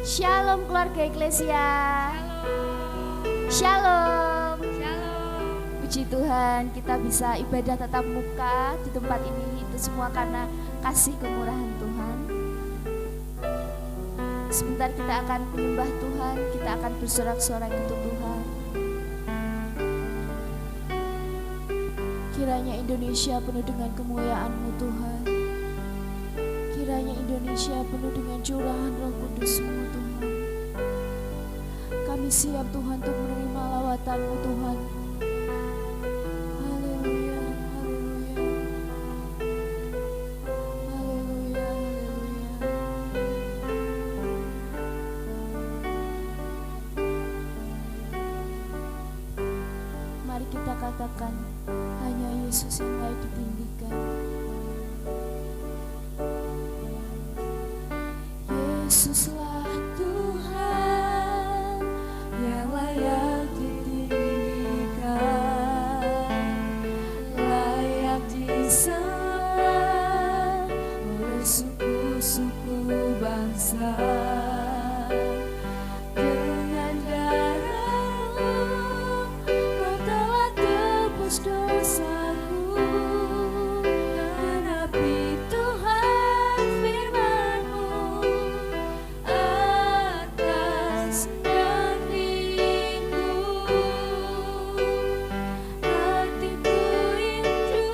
Shalom keluarga Eklesia. Shalom. Shalom. Puji Tuhan, kita bisa ibadah tatap muka di tempat ini. Itu semua karena kasih kemurahan Tuhan. Sebentar kita akan menyembah Tuhan, kita akan bersorak-sorai untuk Tuhan. Kiranya Indonesia penuh dengan kemuliaan-Mu Tuhan. Kiranya Indonesia penuh dengan curahan Roh Kudus-Mu Tuhan. Kami siap Tuhan untuk menerima lawatan-Mu Tuhan. Haleluya, haleluya. Haleluya, haleluya. Mari kita katakan, hanya Yesus yang layak ditinggikan. Yesuslah Tuhan yang layak ditinggikan, layak disembah oleh suku-suku bangsa. Dengan darah-Mu Kau telah tebus dosaku. Genapi Tuhan firman-Mu atas dagingku. Hatiku rindu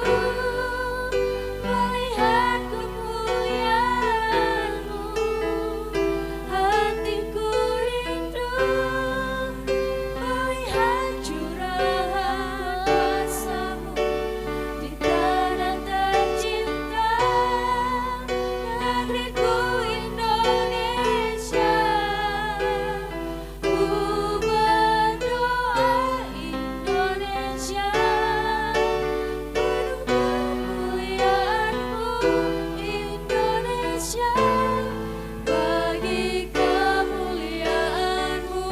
melihat kemuliaan-Mu. Hatiku rindu melihat curahan kuasa-Mu di tanah tercinta, negeriku Indonesia. Ku berdoa Indonesia penuh kemuliaan-Mu, Indonesia bagi kemuliaan-Mu.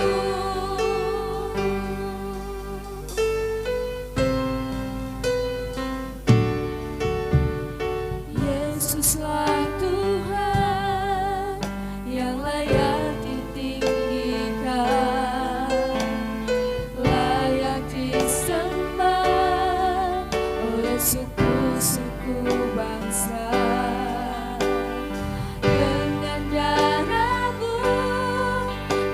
Yesuslah Tuhan yang layak ditinggikan, layak disembah oleh suku-suku bangsa. Dengan darah-Mu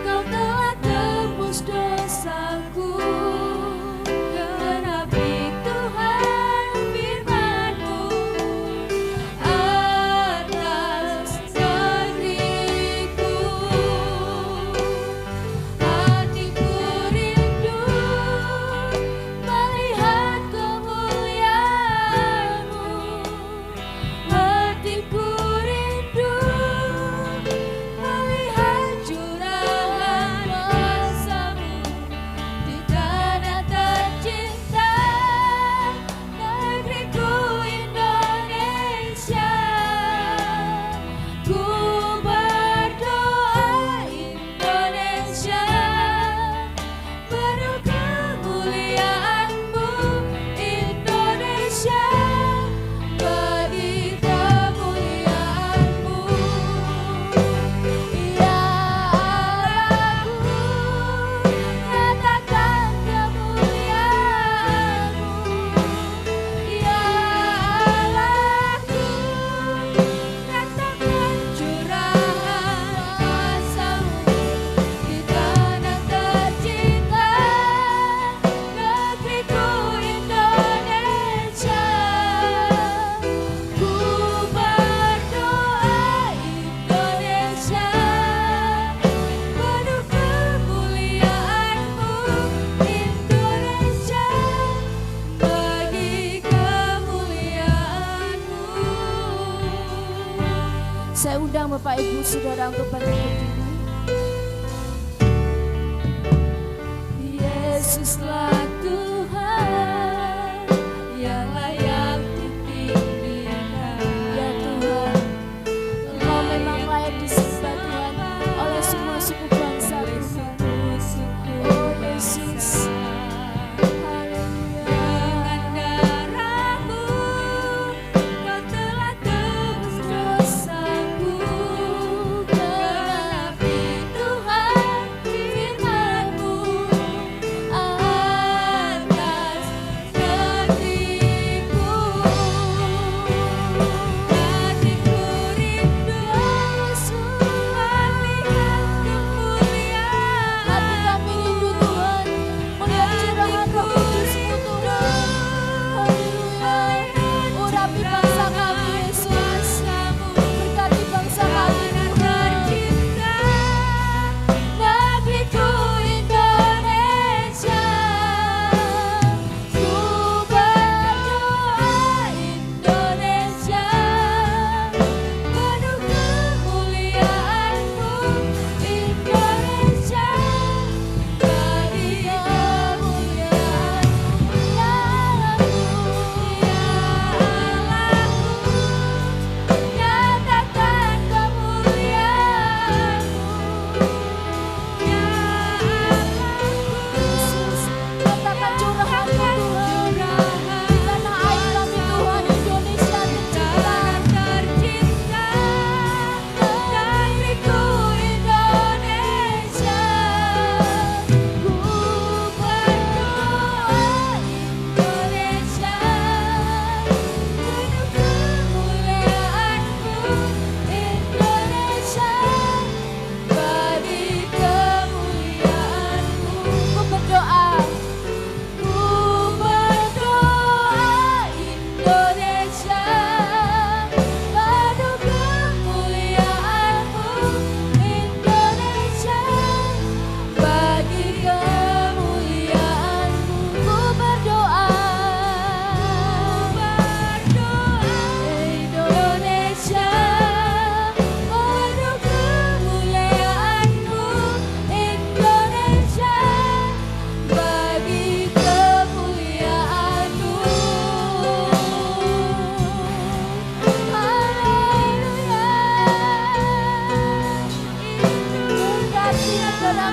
Kau telah tebus dosaku. Genapi Tuhan firman-Mu atas negeriku. Hatiku rindu melihat kemuliaan-Mu. Hatiku rindu melihat curahan kuasa-Mu di tanah tercinta, negeriku Indonesia. Ku berdoa Indonesia penuh kemuliaan-Mu, Indonesia bagi kemuliaan-Mu. Ya Allahku, nyatakan kemuliaan-Mu. Ya Allahku, nyatakan curahan kuasa-Mu di tanah tercinta, negeriku Indonesia. Ku berdoa Indonesia penuh kemuliaan-Mu, Indonesia bagi kemuliaan-Mu. Saya undang Bapak Ibu Saudara untuk berdiri. Yesuslah Tuhan yang layak ditinggikan. Ya Tuhan, Engkau memang layak disembah Tuhan oleh semua suku bangsa Tuhan. Oh Yesus, haleluya. Dengan darah-Mu Kau telah tebus dosaku. Genapi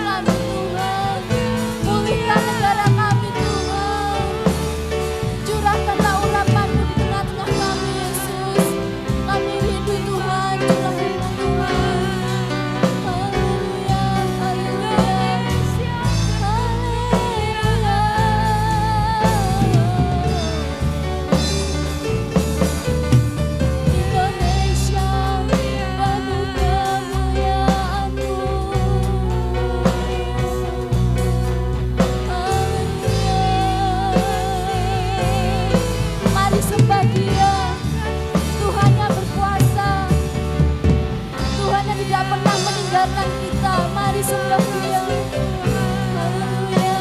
kami Tuhan. Pulihkan negara kami Tuhan. Curahkanlah urapan-Mu di tengah-tengah kami Yesus. Kami rindu Tuhan, curahkanlah Tuhan. Haleluya, haleluya, haleluya. Indonesia penuh kemuliaan-Mu. Haleluya. Mari sembah Dia, Tuhan yang berkuasa, Tuhan yang tidak pernah meninggalkan kita. Mari sembah Dia. Haleluya.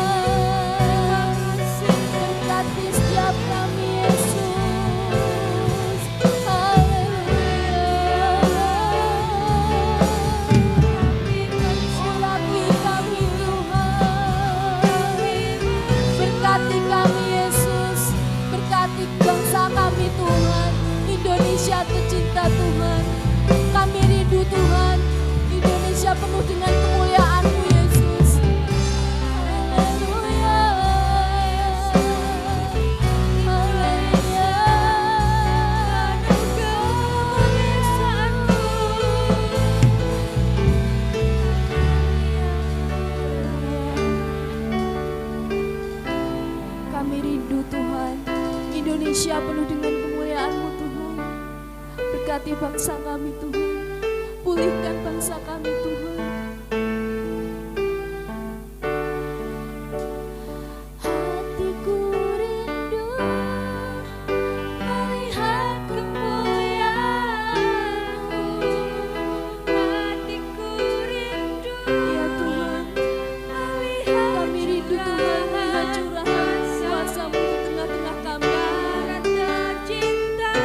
Berkati setiap kami Yesus. Haleluya. Urapi kami Tuhan. Berkati kami Yesus. Berkati bangsa kami Tuhan. Indonesia tercinta Tuhan. Kami rindu Tuhan. Indonesia penuh dengan kemuliaan-Mu Yesus. Haleluya. Haleluya. Kami rindu Tuhan. Indonesia penuh dengan kemuliaan-Mu Tuhan. Berkati bangsa kami Tuhan. Pulihkan bangsa kami Tuhan. Hatiku rindu melihat kemuliaan-Mu. Hatiku rindu, ya Tuhan, melihat kami rindu Tuhan, melihat curahan kuasa-Mu di tengah-tengah kami. Tercinta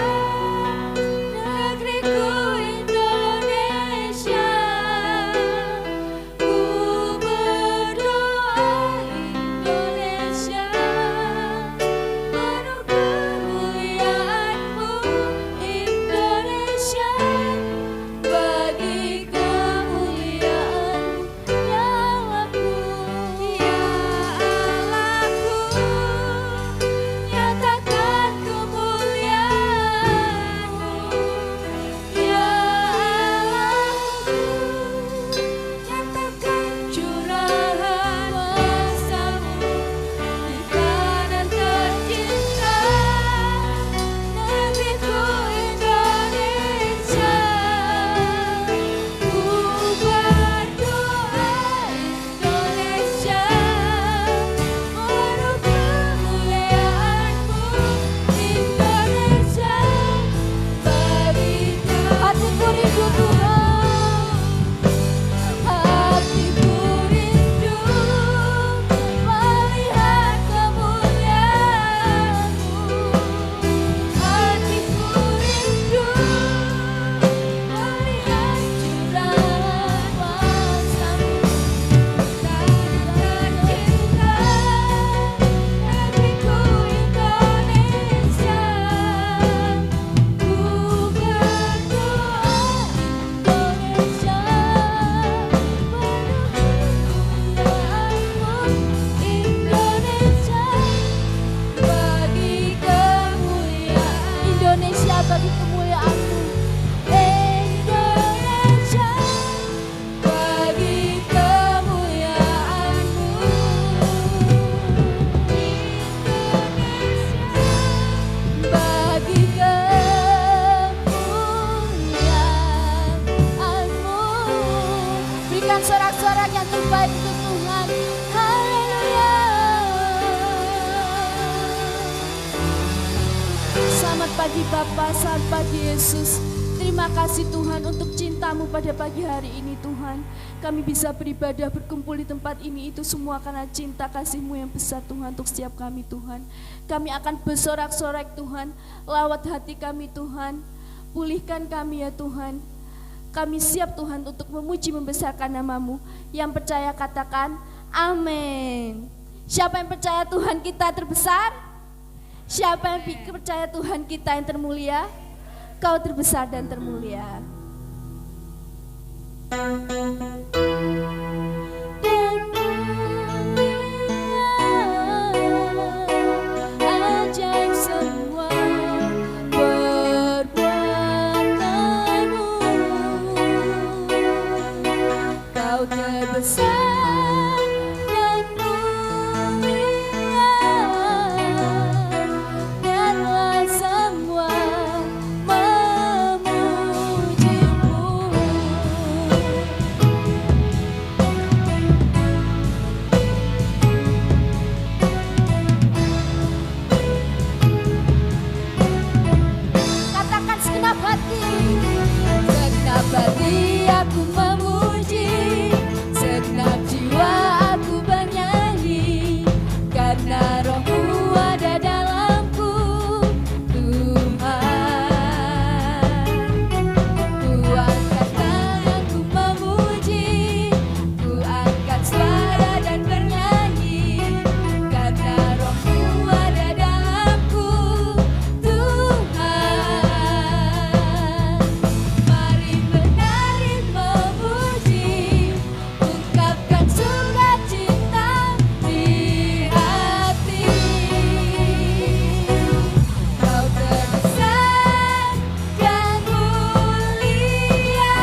negeriku Indonesia. pagi Bapa, selamat pagi Yesus. Terima kasih Tuhan untuk cinta-Mu pada pagi hari ini Tuhan. Kami bisa beribadah berkumpul di tempat ini itu semua karena cinta kasih-Mu yang besar Tuhan untuk setiap kami Tuhan. Kami akan bersorak-sorai Tuhan, lawat hati kami Tuhan, pulihkan kami ya Tuhan. Kami siap Tuhan untuk memuji membesarkan nama-Mu. Yang percaya katakan amin. Siapa yang percaya Tuhan kita terbesar? Siapa yang percaya Tuhan kita yang termulia? Kau terbesar dan termulia. terbesar dan mulia, biarlah semua memujimu. Katakan segenap hati, segenap hati aku memuji, segenap jiwa aku bernyanyi, karena Roh-Mu ada dalamku, Tuhan. Ku angkat tanganku memuji, ku angkat suara dan bernyanyi, karena Roh-Mu ada dalamku, Tuhan. Mari menari memuji, ungkapkan sukacita di hati. Kau terbesar dan mulia,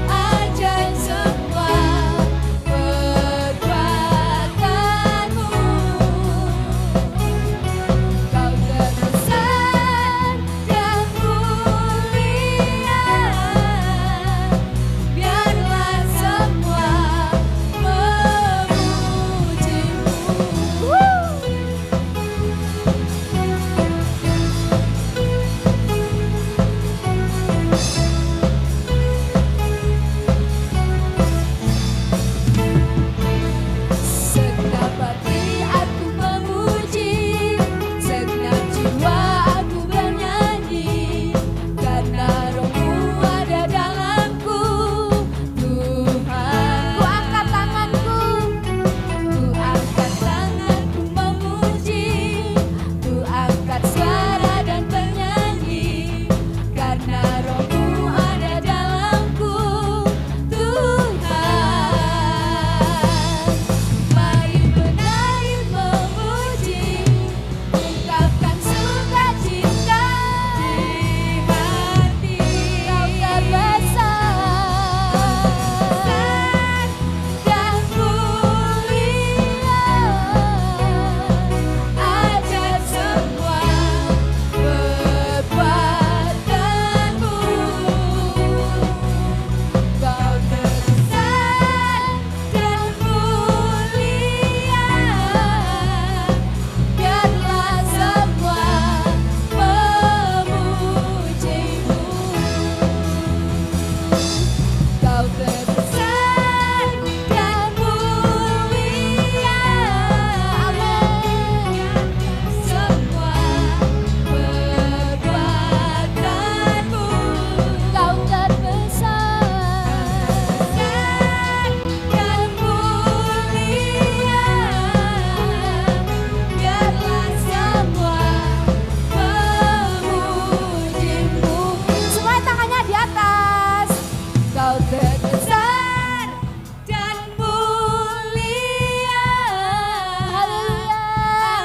ajaib semua perbuatanmu. Kau terbesar dan mulia, biarlah semua memujimu. Segenap hati aku memuji, segenap jiwa aku bernyanyi, karena Roh-Mu ada dalamku, Tuhan. Ku angkat tanganku, ku angkat tanganku memuji, ku angkat suara dan bernyanyi, karena Roh-Mu ada dalamku, Tuhan. Mari menari memuji, ungkapkan sukacita di hati. Kau terbesar dan mulia, ajaib semua perbuatanmu. Kau terbesar dan mulia, biarlah semua memujimu. Kau terbesar dan mulia, amin. Semua perbuatanmu. Kau terbesar dan mulia, biarlah semua memujimu. Semua tangannya di atas. Kau terbesar dan mulia, haleluya,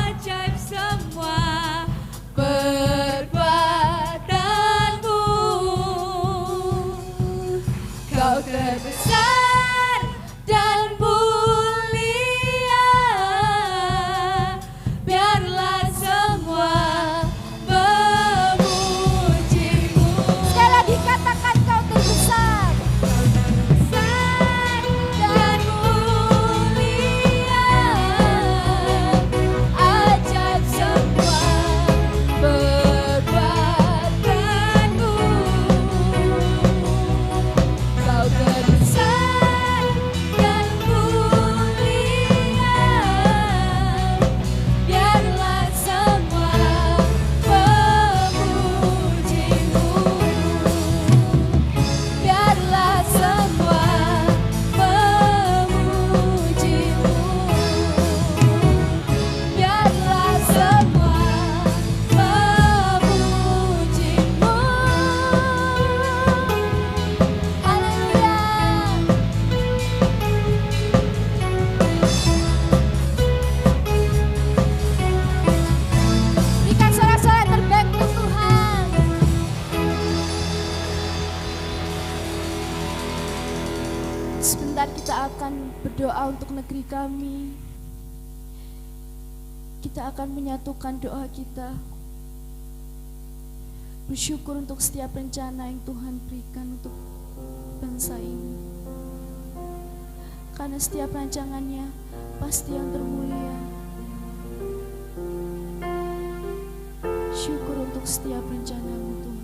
ajaib semua perbuatanmu. Kau terbesar dan mulia, biarlah semua memujimu. Sekali lagi katakan kau terbesar. Kau terbesar dan mulia, ajaib semua perbuatanmu. Kau terbesar Sebentar kita akan berdoa untuk negeri kami. Kita akan menyatukan doa kita. Bersyukur untuk setiap rencana yang Tuhan berikan untuk bangsa ini. Karena setiap rancangannya pasti yang termulia. Syukur untuk setiap rencana-Mu Tuhan.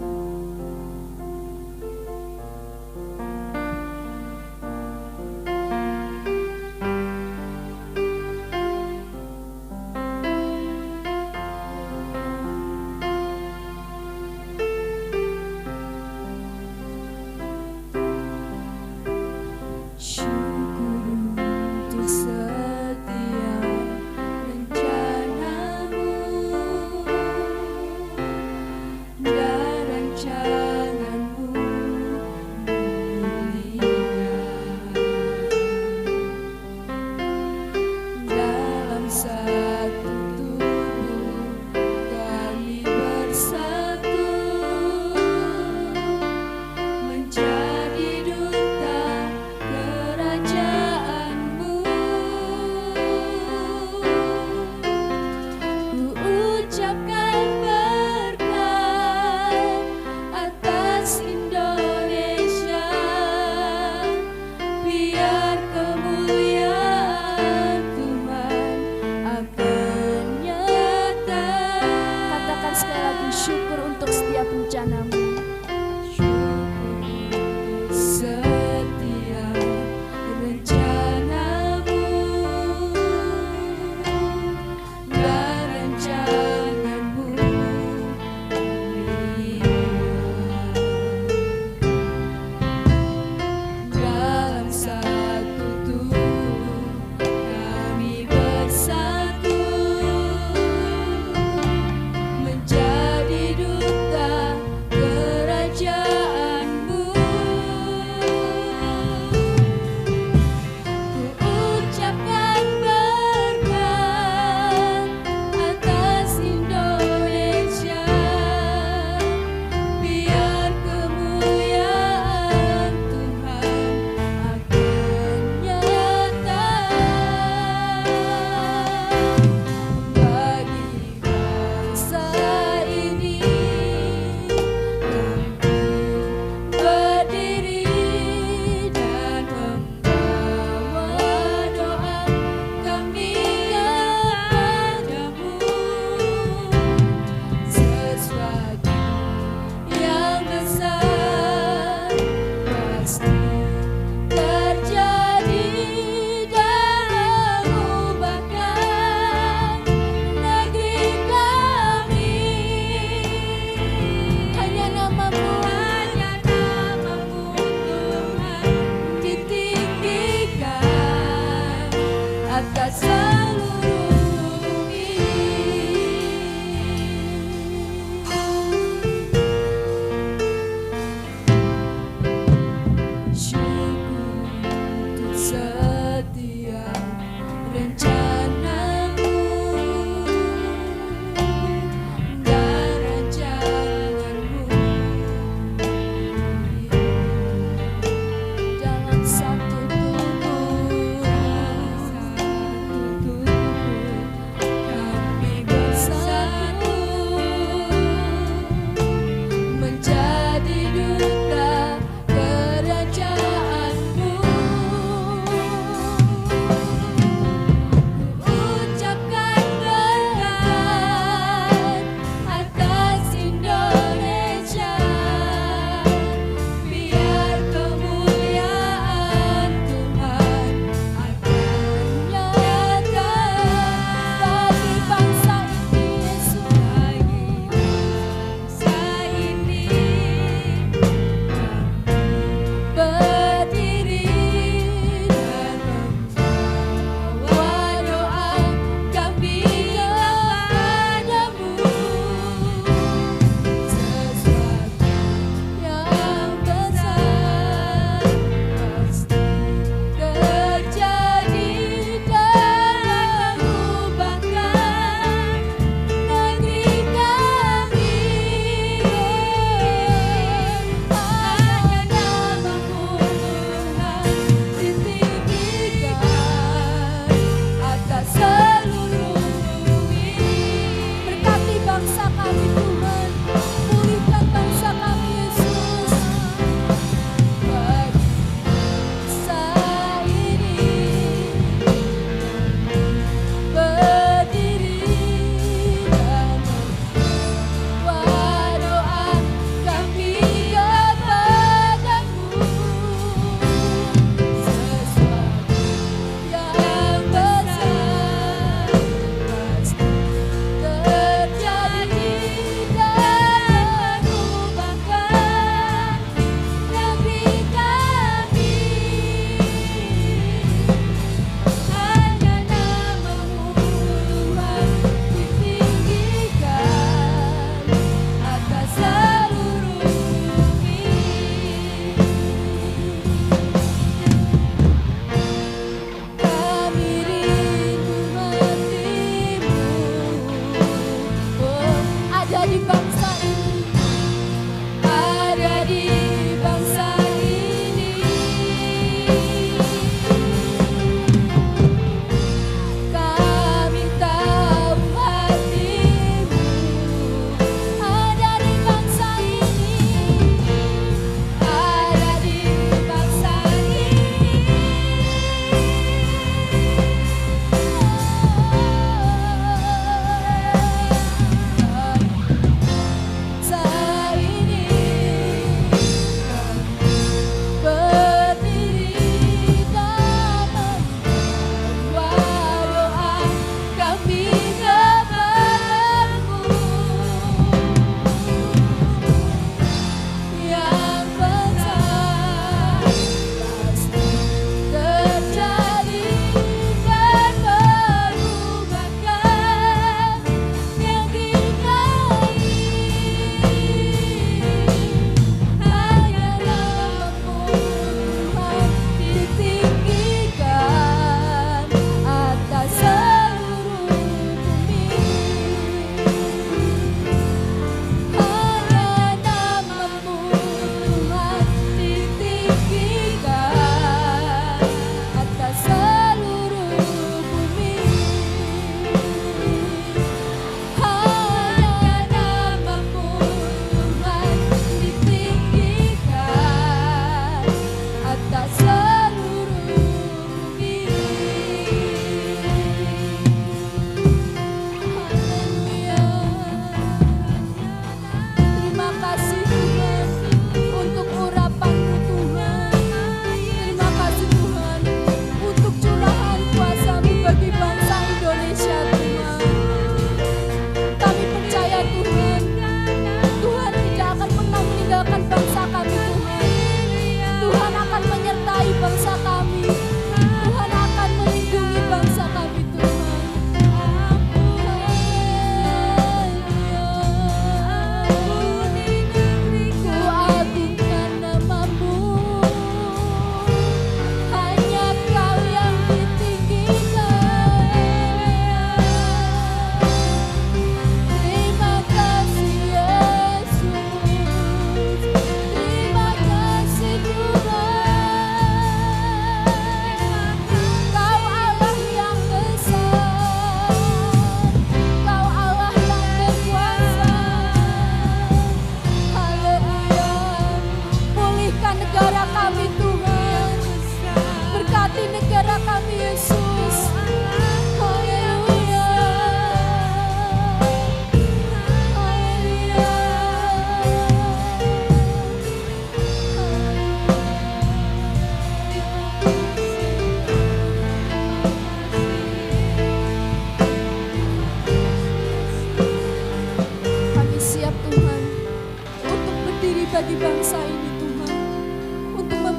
Yeah.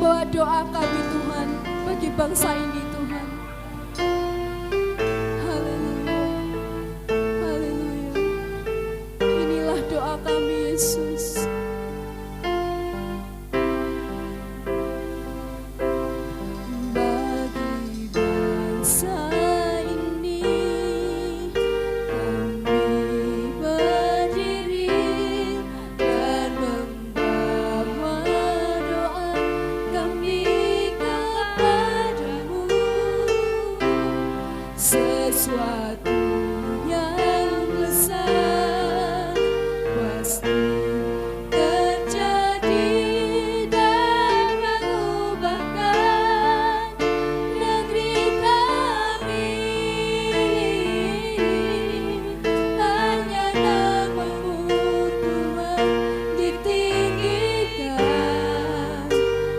membawa doa kami Tuhan bagi bangsa ini Tuhan. Haleluya, haleluya. Inilah doa kami Yesus. Bagi bangsa ini kami berdiri dan membawa doa kami kepadamu. Sesuatu yang besar pasti terjadi dan mengubahkan negeri kami. Hanya nama-Mu Tuhan ditinggikan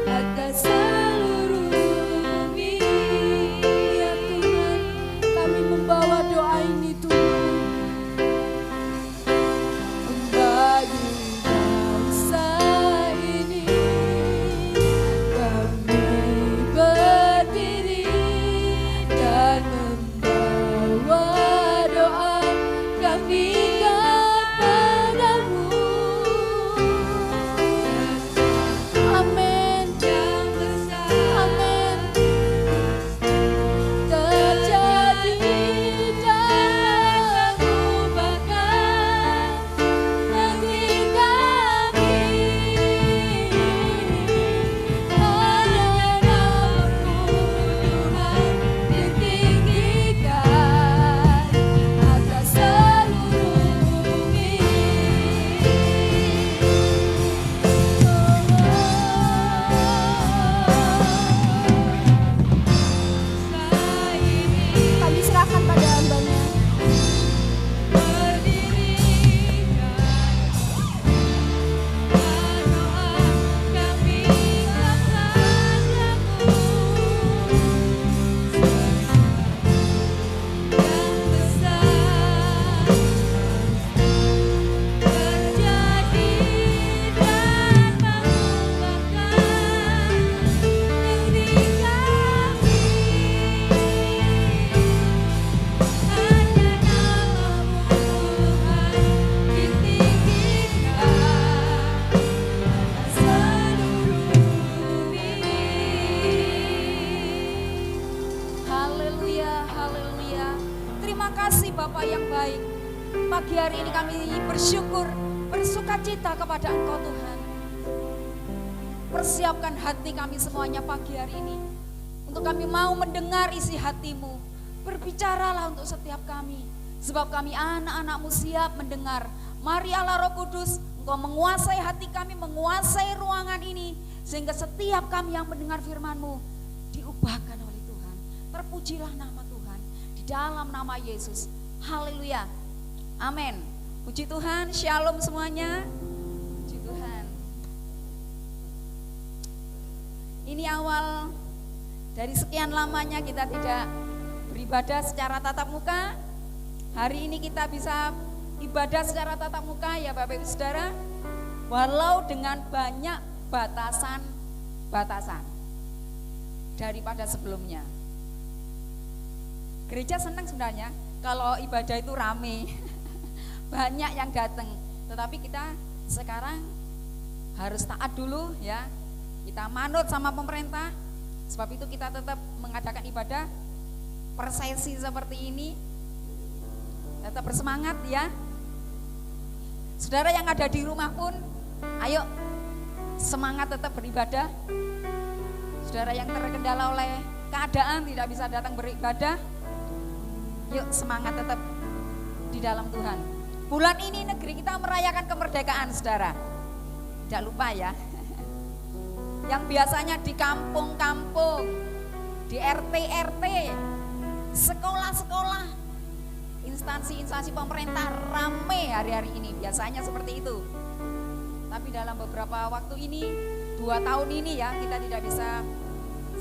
atas seluruh bumi. Ya Tuhan, kami membawa doa ini Tuhan. Bagi bangsa ini kami berdiri dan membawa doa kami kepadamu. Amin, amin. Terjadi dan mengubahkan negeri kami. Hanya nama-Mu Tuhan ditinggikan atas seluruh bumi. Kami serahkan pada Hamba-Nya. Haleluya, haleluya. Terima kasih Bapa yang baik. Pagi hari ini kami bersyukur, bersukacita kepada Engkau Tuhan. Persiapkan hati kami semuanya pagi hari ini. Untuk kami mau mendengar isi hati-Mu. Berbicaralah untuk setiap kami. Sebab kami anak-anak-Mu siap mendengar. Mari Allah Roh Kudus, Engkau menguasai hati kami, menguasai ruangan ini. Sehingga setiap kami yang mendengar firman-Mu diubahkan oleh Tuhan. Terpujilah nama Tuhan di dalam nama Yesus. Haleluya. Amin. Puji Tuhan, shalom semuanya. Puji Tuhan. Ini awal dari sekian lamanya kita tidak beribadah secara tatap muka. Hari ini kita bisa ibadah secara tatap muka ya Bapak Ibu Saudara. Walau dengan banyak batasan daripada sebelumnya. Gereja senang sebenarnya kalau ibadah itu rame, banyak yang datang. Tetapi kita sekarang harus taat dulu ya. Kita manut sama pemerintah. Sebab itu kita tetap mengadakan ibadah per sesi seperti ini. Tetap bersemangat ya. Saudara yang ada di rumah pun, ayo semangat tetap beribadah. Saudara yang terkendala oleh keadaan tidak bisa datang beribadah, yuk semangat tetap di dalam Tuhan. Bulan ini negeri kita merayakan kemerdekaan saudara. Tidak lupa ya. Yang biasanya di kampung-kampung, di RT-RT, sekolah-sekolah, instansi-instansi pemerintah ramai hari-hari ini. Biasanya seperti itu. Tapi dalam beberapa waktu ini, 2 tahun ini ya, kita tidak bisa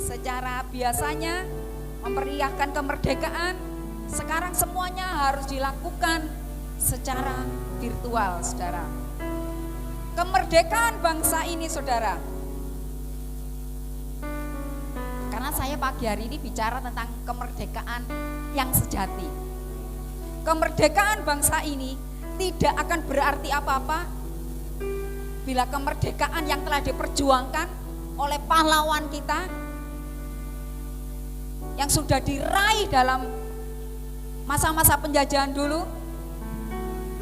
secara biasanya memeriahkan kemerdekaan. Sekarang semuanya harus dilakukan secara virtual, saudara. Kemerdekaan bangsa ini, saudara, saya pagi hari ini bicara tentang kemerdekaan yang sejati. Kemerdekaan bangsa ini tidak akan berarti apa-apa bila kemerdekaan yang telah diperjuangkan oleh pahlawan kita yang sudah diraih dalam masa-masa penjajahan dulu,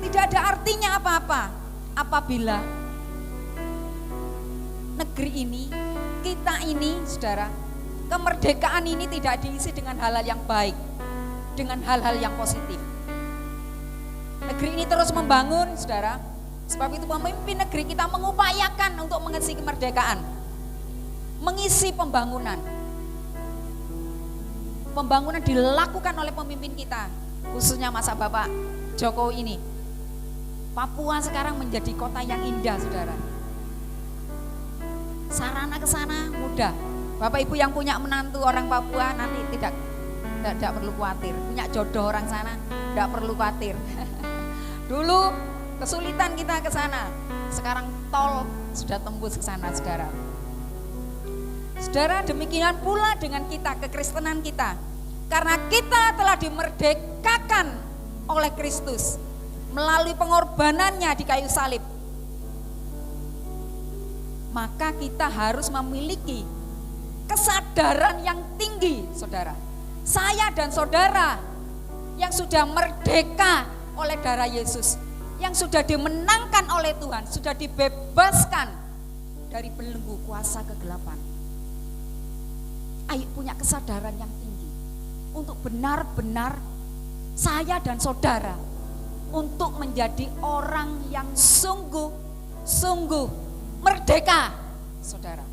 tidak ada artinya apa-apa apabila negeri ini, kita ini, saudara, kemerdekaan ini tidak diisi dengan hal-hal yang baik, dengan hal-hal yang positif. Negeri ini terus membangun, saudara. Sebab itu pemimpin negeri kita mengupayakan untuk mengisi kemerdekaan, mengisi pembangunan. Pembangunan dilakukan oleh pemimpin kita, khususnya masa Bapak Jokowi ini. Papua sekarang menjadi kota yang indah, saudara. Sarana ke sana mudah. Bapak Ibu yang punya menantu orang Papua nanti tidak perlu khawatir. Punya jodoh orang sana, tidak perlu khawatir. Dulu kesulitan kita ke sana, sekarang tol sudah tembus ke sana, saudara. Saudara, demikian pula dengan kita, kekristenan kita. Karena kita telah dimerdekakan oleh Kristus melalui pengorbanannya di kayu salib. Maka kita harus memiliki kesadaran yang tinggi, saudara. Saya dan saudara yang sudah merdeka oleh darah Yesus, yang sudah dimenangkan oleh Tuhan, sudah dibebaskan dari belenggu kuasa kegelapan. Ayo punya kesadaran yang tinggi untuk benar-benar saya dan saudara untuk menjadi orang yang sungguh-sungguh merdeka, saudara.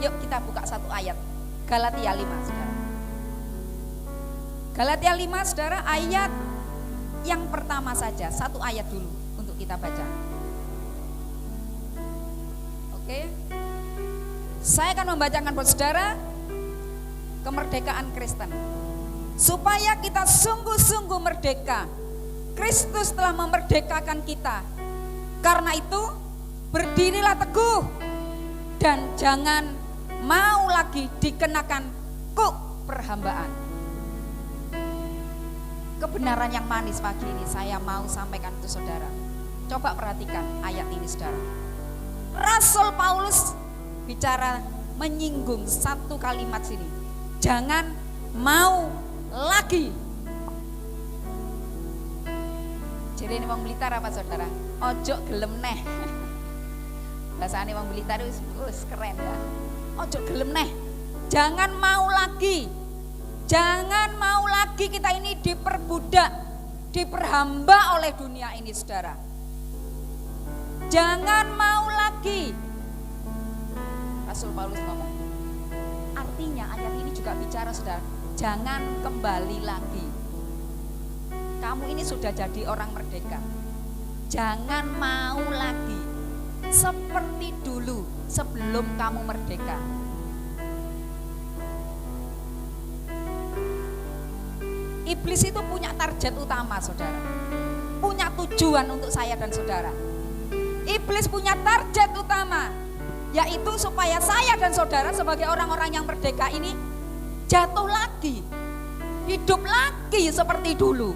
Yuk kita buka satu ayat, Galatia 5, saudara. Galatia 5, saudara, ayat yang pertama saja, satu ayat dulu untuk kita baca. Oke. Saya akan membacakan buat saudara kemerdekaan Kristen. Supaya kita sungguh-sungguh merdeka. Kristus telah memerdekakan kita. Karena itu berdirilah teguh dan jangan mau lagi dikenakan kuk perhambaan. Kebenaran yang manis pagi ini saya mau sampaikan ke saudara. Coba perhatikan ayat ini, saudara. Rasul Paulus bicara menyinggung satu kalimat sini. Jangan mau lagi. Jadi ini wong Blitar apa, saudara? Ojo gelem neh. Bahasane wong Blitar wis keren ya. Ojo gelem neh. Jangan mau lagi. Jangan mau lagi kita ini diperbudak, diperhamba oleh dunia ini, saudara. Jangan mau lagi. Rasul Paulus ngomong. Artinya ayat ini juga bicara, saudara, jangan kembali lagi. Kamu ini sudah jadi orang merdeka. Jangan mau lagi seperti dulu sebelum kamu merdeka. Iblis itu punya target utama, saudara. Punya tujuan untuk saya dan saudara. Iblis punya target utama, yaitu supaya saya dan saudara sebagai orang-orang yang merdeka ini jatuh lagi, hidup lagi seperti dulu,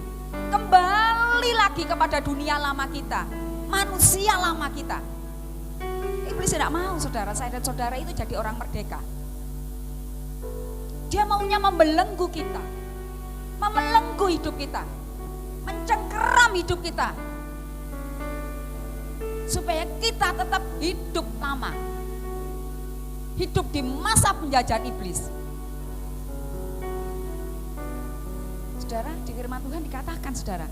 kembali lagi kepada dunia lama kita, manusia lama kita. Iblis tidak mau, saudara, saya dan saudara itu jadi orang merdeka. Dia maunya membelenggu kita, membelenggu hidup kita, mencengkeram hidup kita, supaya kita tetap hidup lama, hidup di masa penjajahan iblis. Saudara, di firman Tuhan dikatakan, saudara,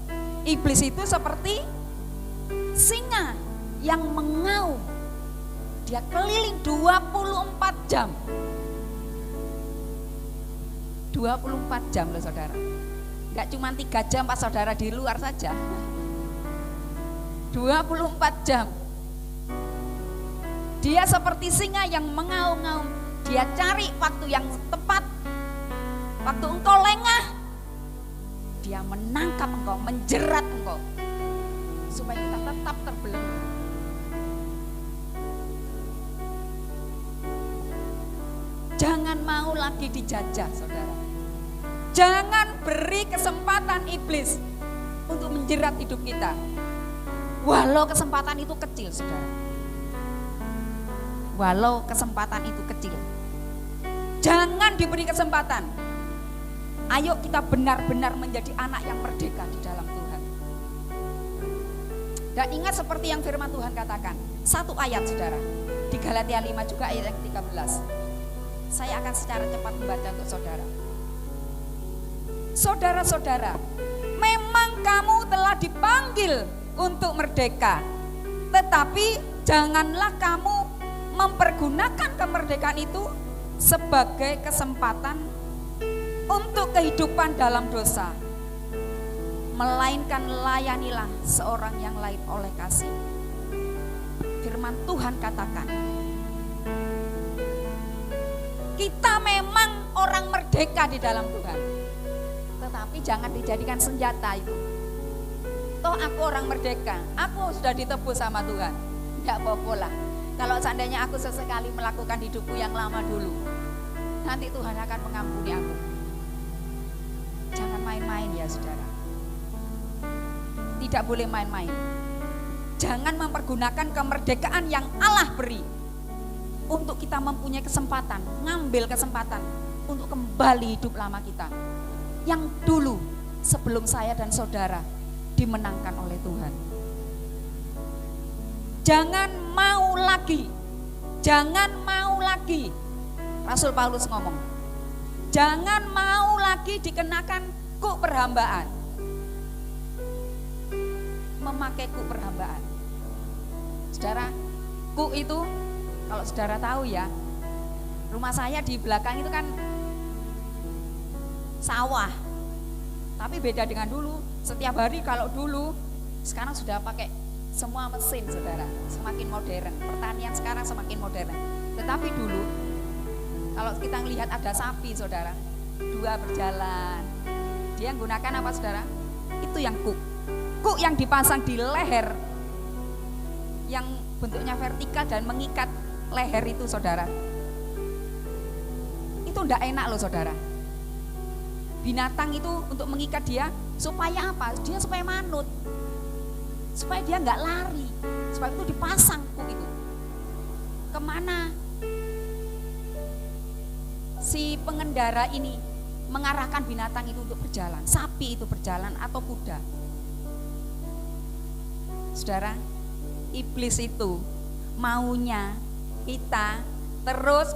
iblis itu seperti singa yang mengaum. Dia keliling 24 jam. 24 jam loh, saudara. Enggak cuma 3 jam pas saudara di luar saja. 24 jam. Dia seperti singa yang mengaum-ngaum. Dia cari waktu yang tepat. Waktu engkau lengah, dia menangkap engkau, menjerat engkau, supaya kita tetap terbelenggu. Jangan mau lagi dijajah, saudara. Jangan beri kesempatan iblis untuk menjerat hidup kita. Walau kesempatan itu kecil, saudara. Walau kesempatan itu kecil. Jangan diberi kesempatan. Ayo kita benar-benar menjadi anak yang merdeka di dalam Tuhan. Dan ingat seperti yang firman Tuhan katakan. Satu ayat, saudara. Di Galatia 5 juga ayat yang 13. Saya akan secara cepat membaca untuk saudara. Saudara-saudara, memang kamu telah dipanggil untuk merdeka. Tetapi janganlah kamu mempergunakan kemerdekaan itu sebagai kesempatan untuk kehidupan dalam dosa. Melainkan layanilah seorang yang lain oleh kasih. Firman Tuhan katakan, kita memang orang merdeka di dalam Tuhan. Tetapi jangan dijadikan senjata itu. Toh aku orang merdeka, aku sudah ditebus sama Tuhan. Enggak apa-apa lah. Kalau seandainya aku sesekali melakukan hidupku yang lama dulu, nanti Tuhan akan mengampuni aku. Jangan main-main ya saudara. Tidak boleh main-main. Jangan mempergunakan kemerdekaan yang Allah beri untuk kita mempunyai kesempatan, ngambil kesempatan untuk kembali hidup lama kita. Yang dulu sebelum saya dan saudara dimenangkan oleh Tuhan. Jangan mau lagi. Jangan mau lagi. Rasul Paulus ngomong, jangan mau lagi dikenakan kuk perhambaan. Memakai kuk perhambaan. Saudara, kuk itu kalau saudara tahu ya, rumah saya di belakang itu kan sawah. Tapi beda dengan dulu. Setiap hari kalau dulu, sekarang sudah pakai semua mesin, saudara. Semakin modern. Pertanian sekarang semakin modern. Tetapi dulu, kalau kita melihat ada sapi, saudara, dua berjalan. Dia menggunakan apa, saudara? Itu yang kuk. Kuk yang dipasang di leher, yang bentuknya vertikal dan mengikat leher itu, saudara. Itu enggak enak loh, saudara. Binatang itu untuk mengikat dia supaya apa? Dia supaya manut, supaya dia enggak lari. Sebab itu dipasang kuk itu. Kemana si pengendara ini mengarahkan binatang itu untuk berjalan? Sapi itu berjalan atau kuda? Saudara, iblis itu maunya kita terus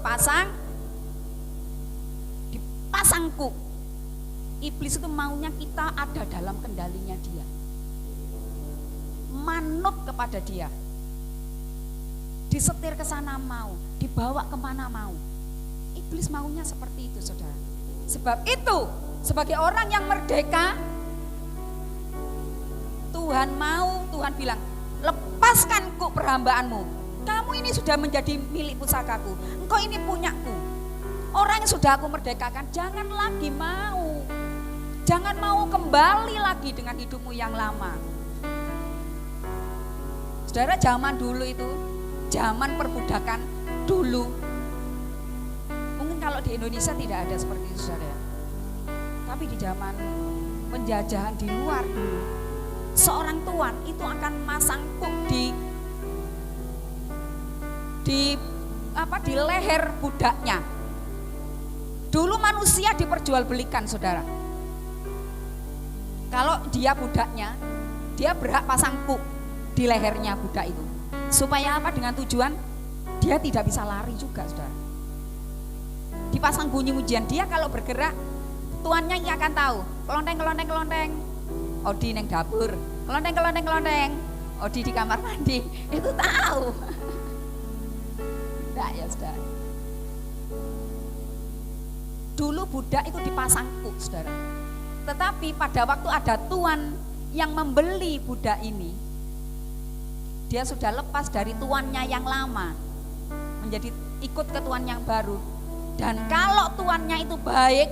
dipasang kuk. Iblis itu maunya kita ada dalam kendalinya dia, manut kepada dia, disetir ke sana mau, dibawa kemana mau. Iblis maunya seperti itu, saudara. Sebab itu, sebagai orang yang merdeka, Tuhan bilang, lepaskan kuk perhambaanmu. Kamu ini sudah menjadi milik pusakaku. Engkau ini punyaku. Orang yang sudah aku merdekakan, jangan lagi mau. Jangan mau kembali lagi dengan hidupmu yang lama. Saudara, zaman dulu itu, zaman perbudakan dulu. Mungkin kalau di Indonesia tidak ada seperti itu, saudara. Tapi di zaman penjajahan di luar dulu, seorang tuan itu akan masang kuk di leher budaknya. Dulu manusia diperjualbelikan, saudara. Kalau dia budaknya, dia berhak pasang kuk di lehernya budak itu. Supaya apa? Dengan tujuan dia tidak bisa lari juga, saudara. Dipasang bunyi-bunyian, dia kalau bergerak, tuannya akan tahu. Kelonteng. Odi neng dapur, kelonteng. Odi di kamar mandi, itu tahu. Enggak ya, saudara. Dulu budak itu dipasang kuk, saudara. Tetapi pada waktu ada tuan yang membeli budak ini, dia sudah lepas dari tuannya yang lama, menjadi ikut ke tuan yang baru. Dan kalau tuannya itu baik,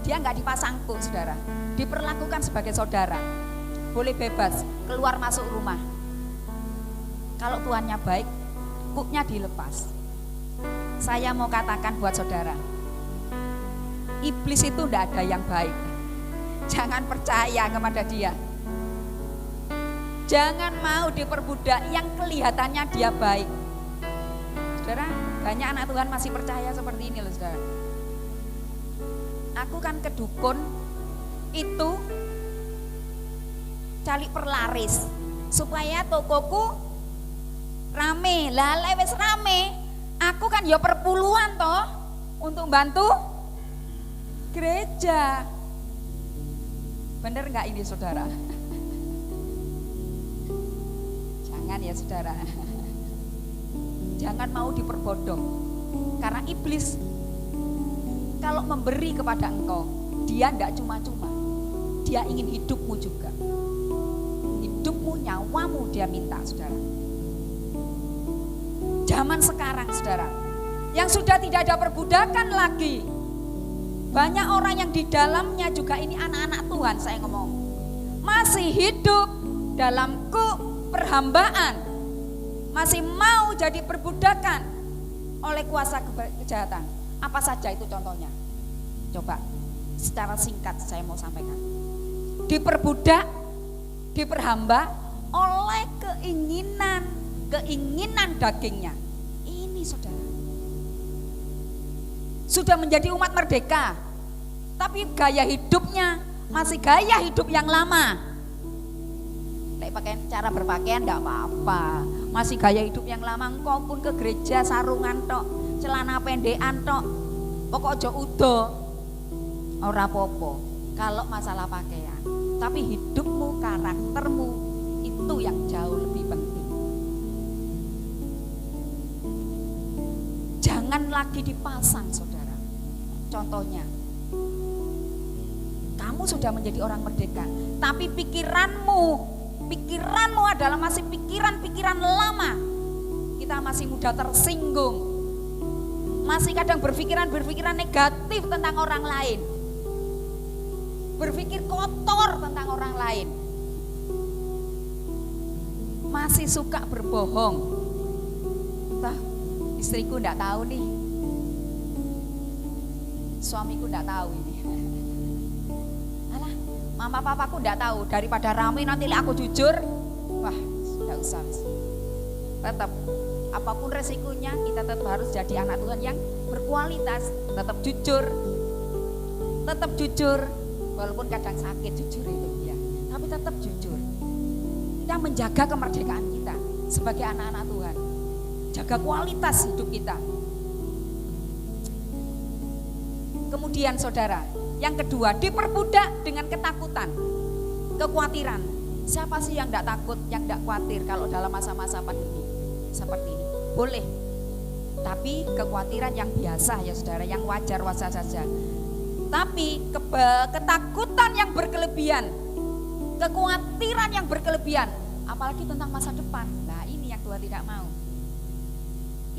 dia nggak dipasang kuk, saudara. Diperlakukan sebagai saudara, boleh bebas keluar masuk rumah. Kalau tuannya baik, kuknya dilepas. Saya mau katakan buat saudara, iblis itu tidak ada yang baik. Jangan percaya kepada dia. Jangan mau diperbudak yang kelihatannya dia baik. Saudara, banyak anak Tuhan masih percaya seperti ini loh saudara. Aku kan ke dukun itu cari perlaris supaya tokoku rame. Lah wis rame, aku kan ya perpuluhan toh untuk bantu gereja. Bener nggak ini saudara? Jangan ya saudara. Jangan mau diperbodoh. Karena iblis kalau memberi kepada engkau, dia tidak cuma-cuma. Dia ingin hidupmu juga. Hidupmu, nyawamu dia minta saudara. Zaman sekarang saudara, yang sudah tidak ada perbudakan lagi. Banyak orang yang di dalamnya juga ini anak-anak Tuhan, saya ngomong. Masih hidup dalam perhambaan. Masih mau jadi perbudakan oleh kuasa kejahatan. Apa saja itu contohnya? Coba secara singkat saya mau sampaikan. Diperbudak, diperhamba oleh keinginan dagingnya. Ini saudara. Sudah menjadi umat merdeka, tapi gaya hidupnya masih gaya hidup yang lama. Cara berpakaian enggak apa-apa, masih gaya hidup yang lama. Engkau pun ke gereja sarungan tok, celana pendekan tok, pokok ojo udo, ora popo. Kalau masalah pakaian, tapi hidupmu, karaktermu itu yang jauh lebih penting. Jangan lagi dipasang saudara. Contohnya, kamu sudah menjadi orang merdeka, tapi pikiranmu adalah masih pikiran-pikiran lama. Kita masih mudah tersinggung, masih kadang berpikiran negatif tentang orang lain, berpikir kotor tentang orang lain, masih suka berbohong. Entah istriku enggak tahu nih, suamiku enggak tahu ini. Alah, mama papaku enggak tahu, daripada rame nanti aku jujur. Wah, enggak usah. Tetap apapun resikonya, kita tetap harus jadi anak Tuhan yang berkualitas, tetap jujur, walaupun kadang sakit jujur itu ya, tapi tetap jujur. Kita menjaga kemerdekaan kita sebagai anak-anak Tuhan, jaga kualitas hidup kita. Kemudian saudara, yang kedua, diperbudak dengan ketakutan, kekhawatiran. Siapa sih yang tidak takut, yang tidak khawatir kalau dalam masa-masa pandemi seperti ini? Boleh, tapi kekhawatiran yang biasa ya saudara, yang wajar-wajar saja. Tapi ketakutan yang berkelebihan, kekhawatiran yang berkelebihan, apalagi tentang masa depan. Nah ini yang Tuhan tidak mau.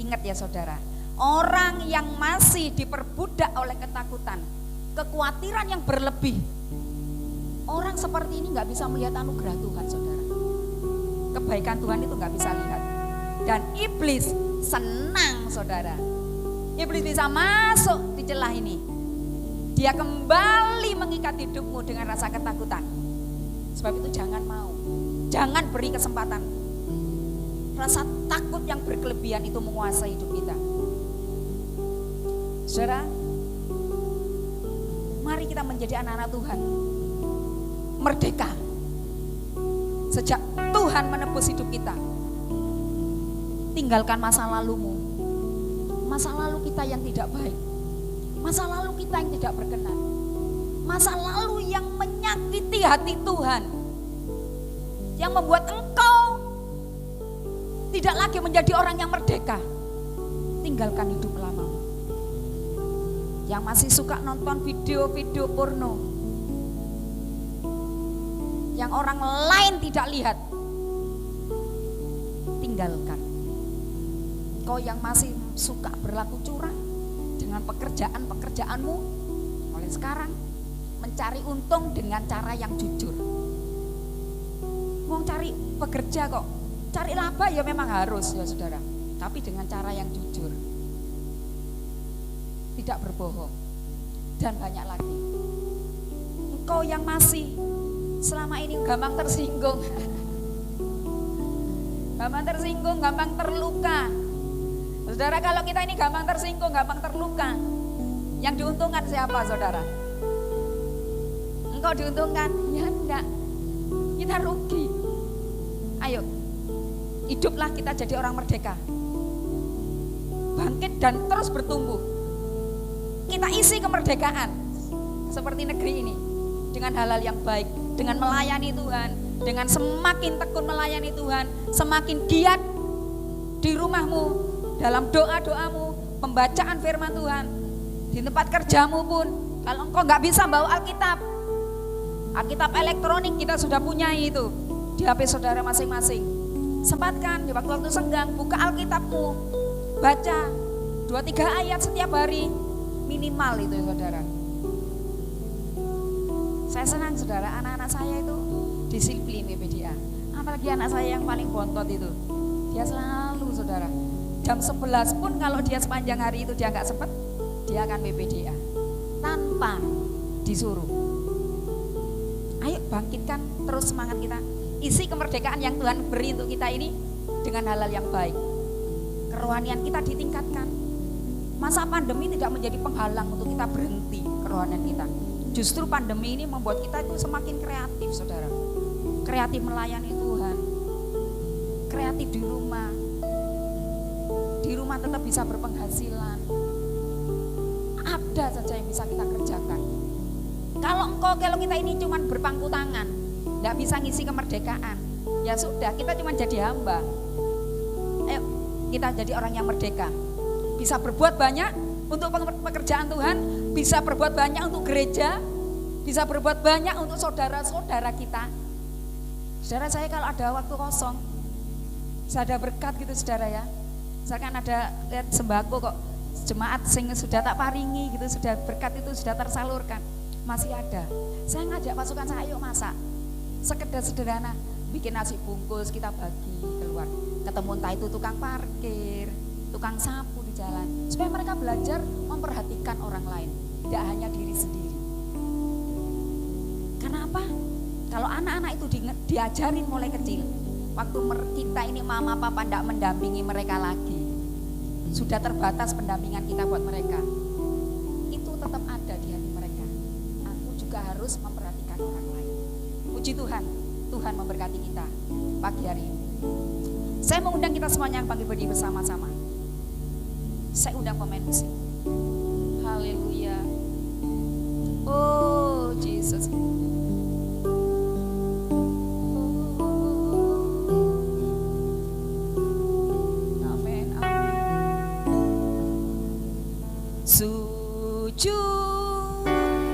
Ingat ya saudara, orang yang masih diperbudak oleh ketakutan, kekhawatiran yang berlebih, orang seperti ini nggak bisa melihat anugerah Tuhan saudara. Kebaikan Tuhan itu nggak bisa lihat. Dan iblis senang saudara. Iblis bisa masuk di celah ini. Dia kembali mengikat hidupmu dengan rasa ketakutan. Sebab itu jangan mau, jangan beri kesempatan rasa takut yang berkelebihan itu menguasai hidup kita. Saudara, mari kita menjadi anak-anak Tuhan merdeka. Sejak Tuhan menebus hidup kita, tinggalkan masa lalumu, masa lalu kita yang tidak baik, masa lalu kita yang tidak berkenan, masa lalu yang menyakiti hati Tuhan, yang membuat engkau tidak lagi menjadi orang yang merdeka. Tinggalkan hidup lamamu. Yang masih suka nonton video-video porno yang orang lain tidak lihat, tinggalkan. Kau yang masih suka berlaku curang dengan pekerjaanmu, mulai sekarang mencari untung dengan cara yang jujur. Mau cari pekerja kok, cari laba ya memang harus ya saudara, tapi dengan cara yang jujur. tidak berbohong, dan banyak lagi. Engkau yang masih selama ini gampang tersinggung, gampang tersinggung, gampang terluka. Saudara, kalau kita ini gampang tersinggung, gampang terluka, yang diuntungkan siapa, saudara? Engkau diuntungkan? Ya enggak, kita rugi. Ayo, hiduplah kita jadi orang merdeka, bangkit dan terus bertumbuh. Kita isi kemerdekaan seperti negeri ini dengan hal-hal yang baik, dengan melayani Tuhan, dengan semakin tekun melayani Tuhan, semakin giat di rumahmu, dalam doa-doamu, pembacaan firman Tuhan, di tempat kerjamu pun. Kalau engkau nggak bisa bawa Alkitab elektronik kita sudah punya itu di HP saudara masing-masing. Sempatkan di waktu-waktu senggang, buka Alkitabmu, baca 2-3 ayat setiap hari minimal itu, saudara. Saya senang, saudara, anak-anak saya itu disiplin PPDA. Apalagi anak saya yang paling bontot itu, dia selalu, saudara, jam 11 pun kalau dia sepanjang hari itu dia nggak sempat, dia akan PPDA tanpa disuruh. Ayo bangkitkan terus semangat kita, isi kemerdekaan yang Tuhan beri untuk kita ini dengan hal-hal yang baik. Kerohanian kita ditingkatkan. Masa pandemi tidak menjadi penghalang untuk kita berhenti kerohanian kita. Justru pandemi ini membuat kita itu semakin kreatif, saudara. Kreatif melayani Tuhan, kreatif di rumah tetap bisa berpenghasilan. Ada saja yang bisa kita kerjakan. Kalau kita ini cuma berpangku tangan, tidak bisa ngisi kemerdekaan, ya sudah, kita cuma jadi hamba. Ayo kita jadi orang yang merdeka, bisa berbuat banyak untuk pekerjaan Tuhan, bisa berbuat banyak untuk gereja, bisa berbuat banyak untuk saudara-saudara kita. Saudara, saya kalau ada waktu kosong, saya ada berkat gitu, saudara ya. Misalkan ada lihat sembako kok, jemaat sing sudah tak paringi gitu, sudah berkat itu sudah tersalurkan, masih ada. Saya ngajak pasukan saya, ayo masak. Sekedar sederhana, bikin nasi bungkus kita bagi keluar. Ketemu entah itu tukang parkir, tukang sapu di jalan, supaya mereka belajar memperhatikan orang lain, tidak hanya diri sendiri. Karena apa? Kalau anak-anak itu diajarin mulai kecil, waktu kita ini mama papa tidak mendampingi mereka lagi, sudah terbatas pendampingan kita buat mereka, itu tetap ada di hati mereka. Aku juga harus memperhatikan orang lain. Puji Tuhan, Tuhan memberkati kita pagi hari ini. Saya mengundang kita semuanya pagi berdiri bersama-sama. Saya undang pemain musik. Haleluya. Oh Jesus. Amin, amin. Sujud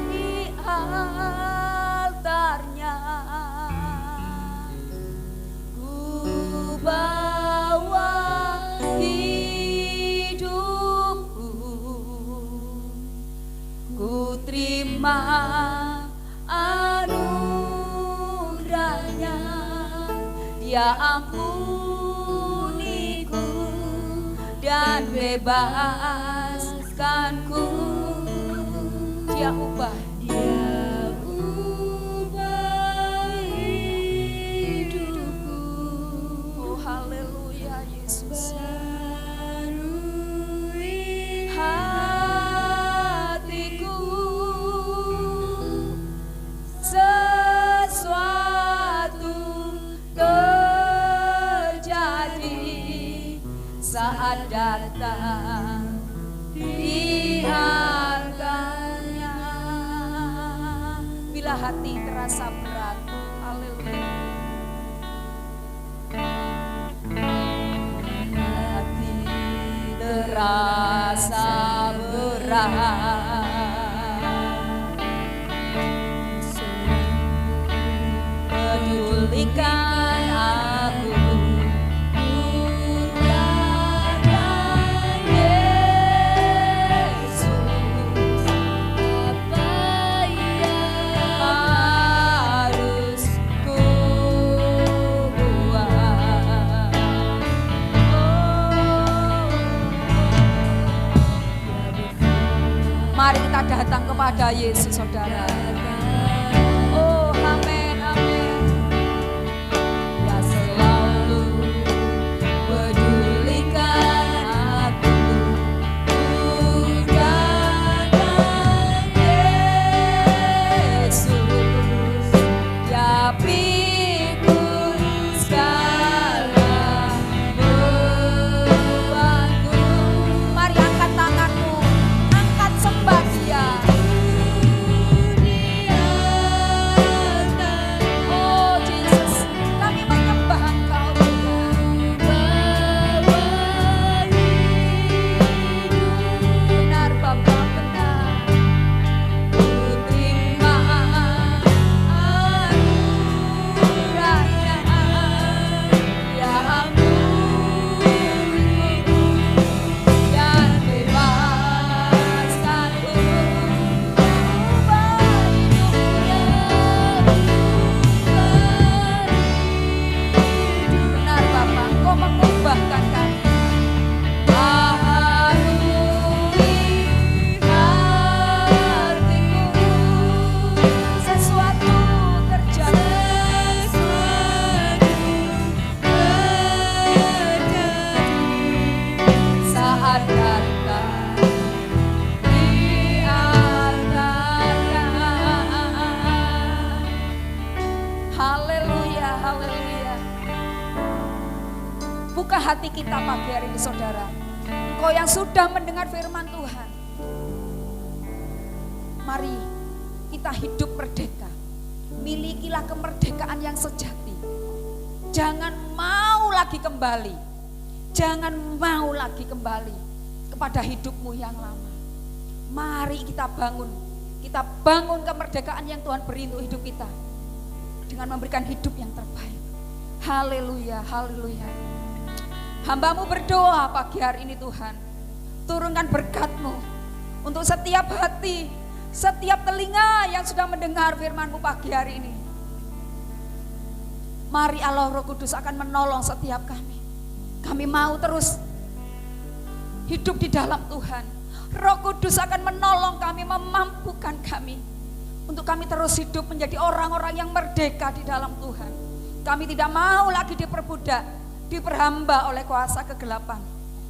di altarnya, ku bawa hidupku, ku terima anugerahnya, Dia ampuniku dan bebaskanku. Dia ubah hidupku. Oh haleluya Yesus. Hatiku sesuatu terjadi saat datang di harganya. Bila hati terasa berat, haleluya. Hati terasa berat, pedulikan aku. Mari kita datang kepada Yesus, saudara. Oh, amin, amin. Ya selalu pedulikan aku, datang Yesus, ya pikul segala bebanku. Mari angkat tanganmu, angkat sembah Dia. Oh Yesus, kami menyembah Engkau Tuhan. Benar Bapa, benar. Ku terima anugerah-Nya, ya ampun, yang bebaskanku, ubah hidupnya, benar Bapa, Engkau mengubahkan kami. Sesuatu terjadi saat datang di antara. Haleluya, haleluya. Buka hati kita pagi hari ini, saudara. Engkau yang sudah mendengar firman Tuhan, mari kita hidup merdeka. Milikilah kemerdekaan yang sejati. Jangan mau lagi kembali. Jangan mau lagi kembali kepada hidupmu yang lama. Mari kita bangun. Kita bangun kemerdekaan yang Tuhan beri untuk hidup kita dengan memberikan hidup yang terbaik. Haleluya, haleluya. Hamba-Mu berdoa pagi hari ini, Tuhan, turunkan berkat-Mu untuk setiap hati, setiap telinga yang sudah mendengar firman-Mu pagi hari ini. Mari Allah Roh Kudus akan menolong setiap kami. Kami mau terus hidup di dalam Tuhan. Roh Kudus akan menolong kami, memampukan kami untuk kami terus hidup menjadi orang-orang yang merdeka di dalam Tuhan. Kami tidak mau lagi diperbudak, diperhamba oleh kuasa kegelapan.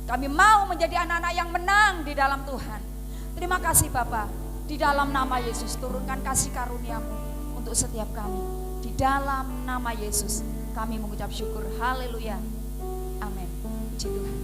Kami mau menjadi anak-anak yang menang di dalam Tuhan. Terima kasih Bapa. Di dalam nama Yesus turunkan kasih karunia-Mu untuk setiap kami. Di dalam nama Yesus kami mengucap syukur. Haleluya. Amin. Puji Tuhan.